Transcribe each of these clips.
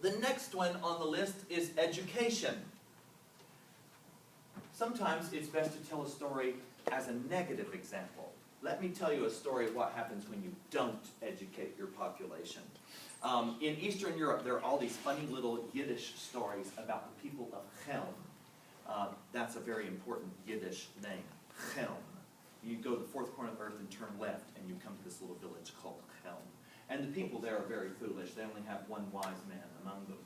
The next one on the list is education. Sometimes it's best to tell a story as a negative example. Let me tell you a story of what happens when you don't educate your population. In Eastern Europe, there are all these funny little Yiddish stories about the people of Chelm. That's a very important Yiddish name, Chelm. You go to the fourth corner of the earth and turn left, and you come to this little village called Chelm. And the people there are very foolish. They only have one wise man among them.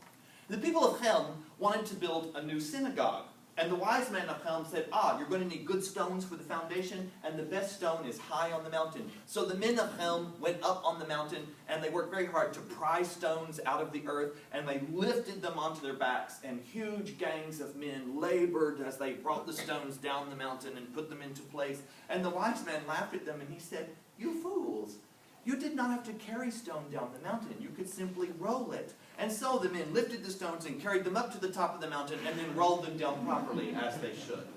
The people of Chelm wanted to build a new synagogue. And the wise man of Chelm said, you're going to need good stones for the foundation, and the best stone is high on the mountain. So the men of Chelm went up on the mountain, and they worked very hard to pry stones out of the earth, and they lifted them onto their backs, and huge gangs of men labored as they brought the stones down the mountain and put them into place. And the wise man laughed at them, and he said, "You fools! You did not have to carry stone down the mountain. You could simply roll it." And so the men lifted the stones and carried them up to the top of the mountain and then rolled them down properly as they should.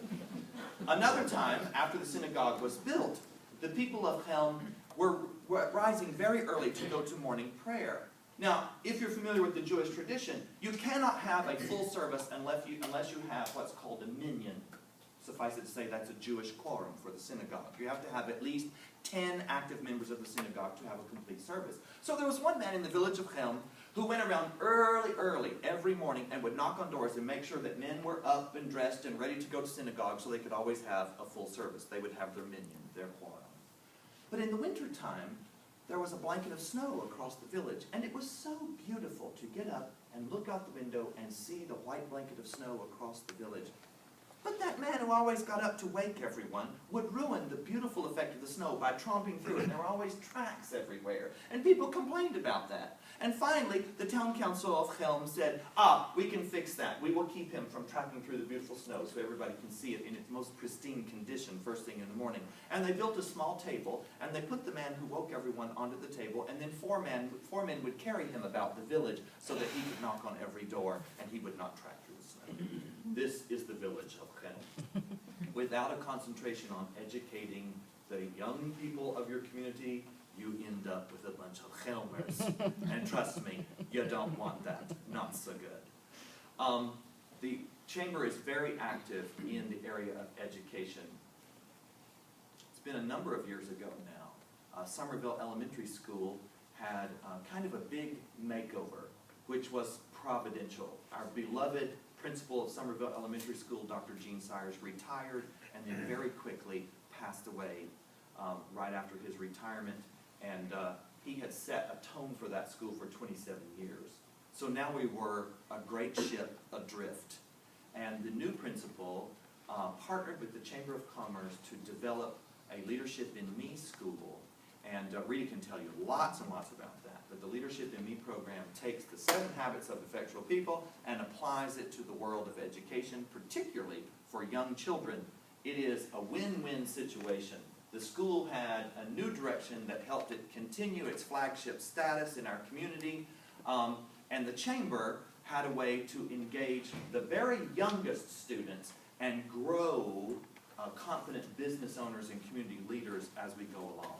Another time, after the synagogue was built, the people of Chelm were rising very early to go to morning prayer. Now, if you're familiar with the Jewish tradition, you cannot have a full service unless you have what's called a minyan. Suffice it to say, that's a Jewish quorum for the synagogue. You have to have at least 10 active members of the synagogue to have a complete service. So there was one man in the village of Chelm who went around early every morning and would knock on doors and make sure that men were up and dressed and ready to go to synagogue so they could always have a full service. They would have their minyan, their quorum. But in the wintertime, there was a blanket of snow across the village, and it was so beautiful to get up and look out the window and see the white blanket of snow across the village. But that man who always got up to wake everyone would ruin the beautiful effect of the snow by tromping through it. There were always tracks everywhere, and people complained about that. And finally, the town council of Chelm said, we can fix that. We will keep him from tracking through the beautiful snow so everybody can see it in its most pristine condition first thing in the morning. And they built a small table, and they put the man who woke everyone onto the table, and then four men would carry him about the village so that he could knock on every door, and he would not track through the snow. This is the village of Chelm. Without a concentration on educating the young people of your community, you end up with a bunch of Chelmers. And trust me, you don't want that. Not so good. The chamber is very active in the area of education. It's been a number of years ago now. Summerville Elementary School had kind of a big makeover, which was providential. Our beloved principal of Summerville Elementary School, Dr. Gene Sires, retired and then very quickly passed away right after his retirement. And he had set a tone for that school for 27 years. So now we were a great ship adrift. And the new principal partnered with the Chamber of Commerce to develop a Leadership in Me school. And Rita can tell you lots and lots about that. But the Leadership in Me program takes the 7 habits of effectual people and applies it to the world of education, particularly for young children. It is a win-win situation. The school had a new direction that helped it continue its flagship status in our community, and the chamber had a way to engage the very youngest students and grow confident business owners and community leaders as we go along.